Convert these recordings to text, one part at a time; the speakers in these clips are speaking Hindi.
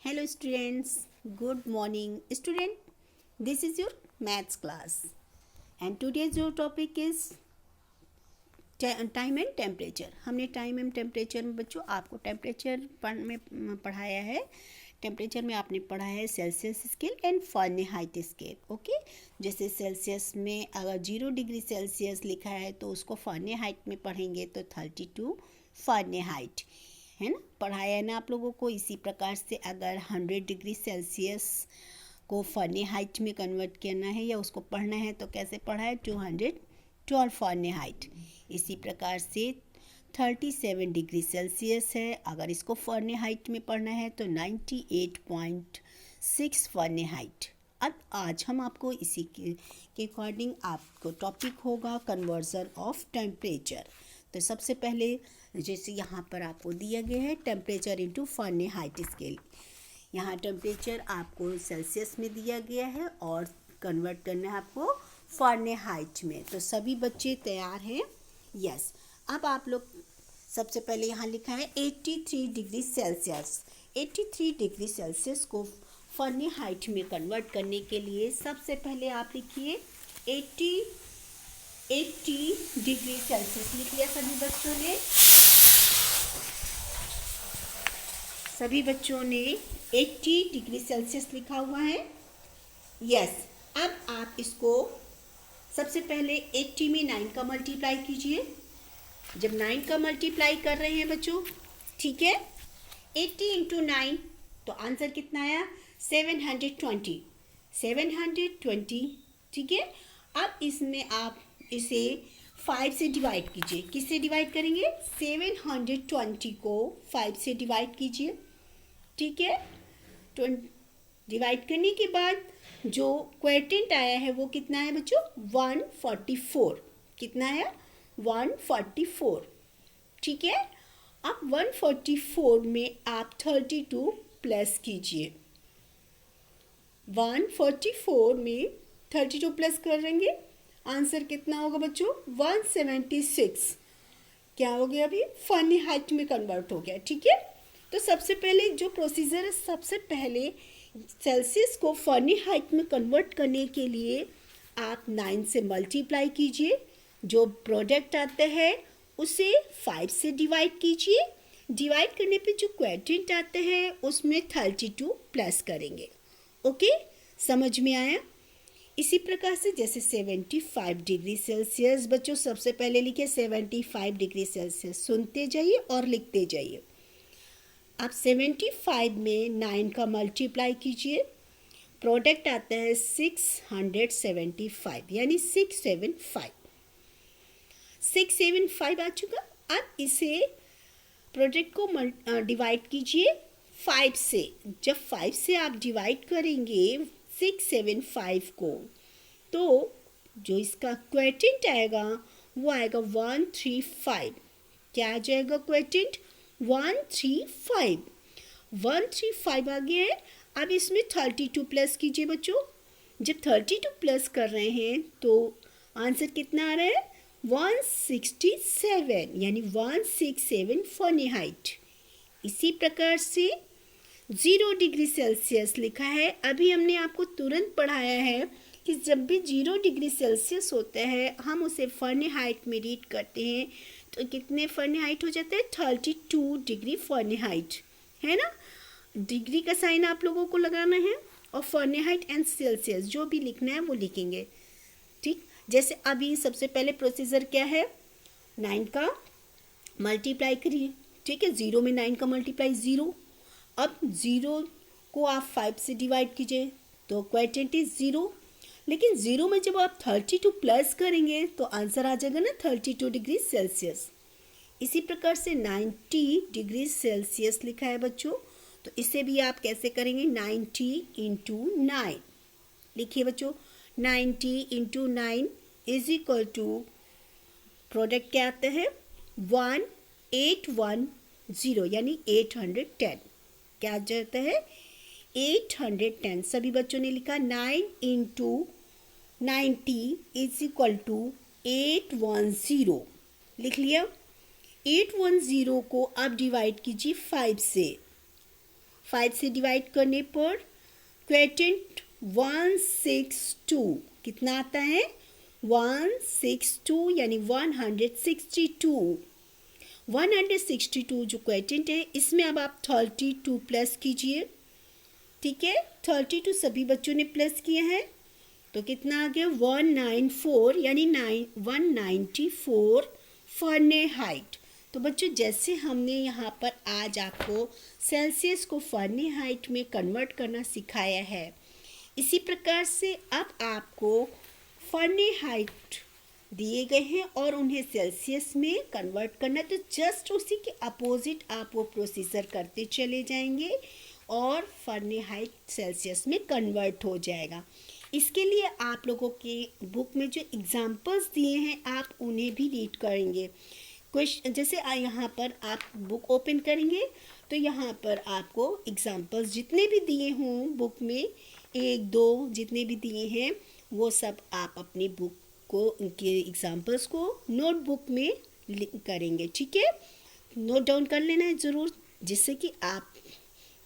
Hello students, good morning student. This is your maths class and today's your topic is time and temperature. हमने टाइम एंड टेम्परेचर में बच्चों आपको टेम्परेचर में पढ़ाया है. टेम्परेचर में आपने पढ़ा है Celsius scale and Fahrenheit scale. Okay, जैसे सेल्सियस में अगर 0 डिग्री सेल्सियस लिखा है तो उसको फ़ारेनहाइट में पढ़ेंगे तो 32 फ़ारेनहाइट है ना. पढ़ाया है ना आप लोगों को. इसी प्रकार से अगर 100 डिग्री सेल्सियस को फ़ारेनहाइट में कन्वर्ट करना है या उसको पढ़ना है तो कैसे पढ़ा है 212 फ़ारेनहाइट. इसी प्रकार से 37 डिग्री सेल्सियस है, अगर इसको फ़ारेनहाइट में पढ़ना है तो 98.6 फ़ारेनहाइट. अब आज हम आपको इसी के अकॉर्डिंग आपको टॉपिक होगा कन्वर्जन ऑफ टेम्परेचर. तो सबसे पहले जैसे यहाँ पर आपको दिया गया है टेम्परेचर इनटू फ़ारेनहाइट स्केल. यहाँ टेम्परेचर आपको सेल्सियस में दिया गया है और कन्वर्ट करना है आपको फ़ारेनहाइट में. तो सभी बच्चे तैयार हैं? यस. अब आप लोग सबसे पहले यहाँ लिखा है 83 डिग्री सेल्सियस. 83 डिग्री सेल्सियस को फ़ारेनहाइट में कन्वर्ट करने के लिए सबसे पहले आप लिखिए 80 डिग्री सेल्सियस. लिख लिया सभी बच्चों ने 80 डिग्री सेल्सियस लिखा हुआ है. यस. अब आप इसको सबसे पहले 80 में 9 का मल्टीप्लाई कीजिए. जब 9 का मल्टीप्लाई कर रहे हैं बच्चों, ठीक है, 80 इंटू 9 तो आंसर कितना आया 720. ठीक है. अब इसमें आप इसे 5 से डिवाइड कीजिए. किससे डिवाइड करेंगे? 720 को 5 से डिवाइड कीजिए. ठीक है. डिवाइड करने के बाद जो क्वोटिएंट आया है वो कितना है बच्चों? 144. कितना है? 144. ठीक है. अब 144 में आप 32 प्लस कीजिए. 144 में 32 प्लस करेंगे, आंसर कितना होगा बच्चों? 176. क्या हो गया? अभी फ़ारेनहाइट में कन्वर्ट हो गया. ठीक है. तो सबसे पहले जो प्रोसीजर है, सबसे पहले सेल्सियस को फ़ारेनहाइट में कन्वर्ट करने के लिए आप 9 से मल्टीप्लाई कीजिए. जो प्रोडक्ट आता है उसे 5 से डिवाइड कीजिए. डिवाइड करने पे जो क्वोटिएंट आता है उसमें 32 प्लस करेंगे. ओके, समझ में आया? इसी प्रकार से जैसे 75 डिग्री सेल्सियस बच्चों सबसे पहले लिखे 75 डिग्री सेल्सियस. सुनते जाइए और लिखते जाइए. आप 75 में 9 का मल्टीप्लाई कीजिए. प्रोडक्ट आता है 675 यानी 675 आ चुका. अब इसे प्रोडक्ट को डिवाइड कीजिए 5 से. जब 5 से आप डिवाइड करेंगे 675 को तो जो इसका क्वोटिएंट आएगा वो आएगा 135. क्या आ जाएगा क्वोटिएंट? 135 आ गया है. अब इसमें 32 प्लस कीजिए बच्चों. जब 32 प्लस कर रहे हैं तो आंसर कितना आ रहा है? 167 यानी 167 फ़ारेनहाइट. इसी प्रकार से 0 डिग्री सेल्सियस लिखा है. अभी हमने आपको तुरंत पढ़ाया है कि जब भी 0 डिग्री सेल्सियस होता है हम उसे फ़ारेनहाइट में रीड करते हैं तो कितने फ़ारेनहाइट हो जाता है? 32 डिग्री फ़ारेनहाइट है ना. डिग्री का साइन आप लोगों को लगाना है और फ़ारेनहाइट एंड सेल्सियस जो भी लिखना है वो लिखेंगे. ठीक. जैसे अभी सबसे पहले प्रोसीजर क्या है? 9 का मल्टीप्लाई करिए. ठीक है. 0 में 9 का मल्टीप्लाई 0. अब 0 को आप 5 से डिवाइड कीजिए तो क्वोटिएंट इज 0. लेकिन 0 में जब आप 32 प्लस करेंगे तो आंसर आ जाएगा ना 32 डिग्री सेल्सियस. इसी प्रकार से 90 डिग्री सेल्सियस लिखा है बच्चों. तो इसे भी आप कैसे करेंगे? 90 इंटू 9. लिखिए बच्चों, 90 into 9 is equal to product क्या आता है? 1810 यानी 810. क्या जाता है? 810. सभी बच्चों ने लिखा 9 इंटू 90 इज इक्वल टू 810. लिख लिया. 810 को अब डिवाइड कीजिए 5 से. 5 से डिवाइड करने पर क्वोटिएंट 162 कितना आता है 162 यानी 162 162 जो क्वोटिएंट है इसमें अब आप 32 प्लस कीजिए। ठीक है 32 सभी बच्चों ने प्लस किए हैं तो कितना आ गया 194 यानी 194 फ़ारेनहाइट। तो बच्चों जैसे हमने यहाँ पर आज आपको सेल्सियस को फ़ारेनहाइट में कन्वर्ट करना सिखाया है, इसी प्रकार से अब आपको फ़ारेनहाइट दिए गए हैं और उन्हें सेल्सियस में कन्वर्ट करना, तो जस्ट उसी के अपोजिट आप वो प्रोसीजर करते चले जाएंगे और फ़ारेनहाइट सेल्सियस में कन्वर्ट हो जाएगा। इसके लिए आप लोगों के बुक में जो एग्जाम्पल्स दिए हैं आप उन्हें भी रीड करेंगे। क्वेश्चन जैसे यहाँ पर आप बुक ओपन करेंगे तो यहाँ पर आपको एग्जाम्पल्स जितने भी दिए हों बुक में 1-2 जितने भी दिए हैं वो सब आप अपनी बुक को उनके एग्जाम्पल्स को नोटबुक में करेंगे। ठीक है नोट डाउन कर लेना है ज़रूर, जिससे कि आप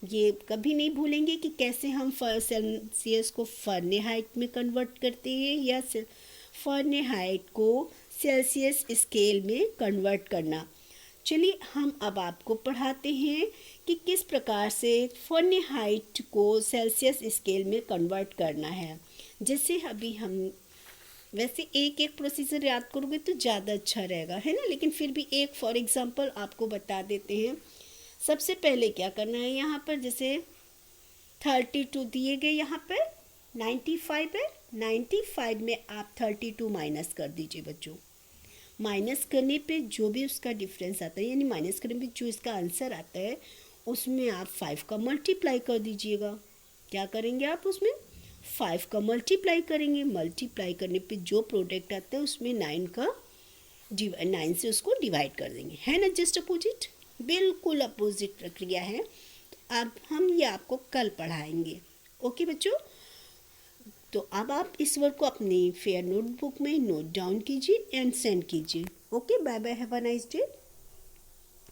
ये कभी नहीं भूलेंगे कि कैसे हम सेल्सियस को फ़ारेनहाइट में कन्वर्ट करते हैं या फ़ारेनहाइट को सेल्सियस स्केल में कन्वर्ट करना। चलिए हम अब आपको पढ़ाते हैं कि किस प्रकार से फ़ारेनहाइट को सेल्सियस स्केल में कन्वर्ट करना है। जैसे अभी हम वैसे एक एक प्रोसीजर याद करोगे तो ज़्यादा अच्छा रहेगा है ना, लेकिन फिर भी एक फॉर एग्जांपल आपको बता देते हैं। सबसे पहले क्या करना है, यहाँ पर जैसे 32 दिए गए, यहाँ पर 95 है, 95 में आप 32 माइनस कर दीजिए बच्चों। माइनस करने पे जो भी उसका डिफरेंस आता है यानी माइनस करने पे जो इसका आंसर आता है उसमें आप 5 का मल्टीप्लाई कर दीजिएगा। क्या करेंगे आप उसमें 5 का मल्टीप्लाई करेंगे, मल्टीप्लाई करने पे जो प्रोडक्ट आता है उसमें 9 से उसको डिवाइड कर देंगे, है ना। जस्ट अपोजिट, बिल्कुल अपोजिट प्रक्रिया है। तो अब हम ये आपको कल पढ़ाएंगे। ओके बच्चों, तो अब आप इस वर्क को अपनी फेयर नोटबुक में नोट डाउन कीजिए एंड सेंड कीजिए। Okay bye bye, have a nice day.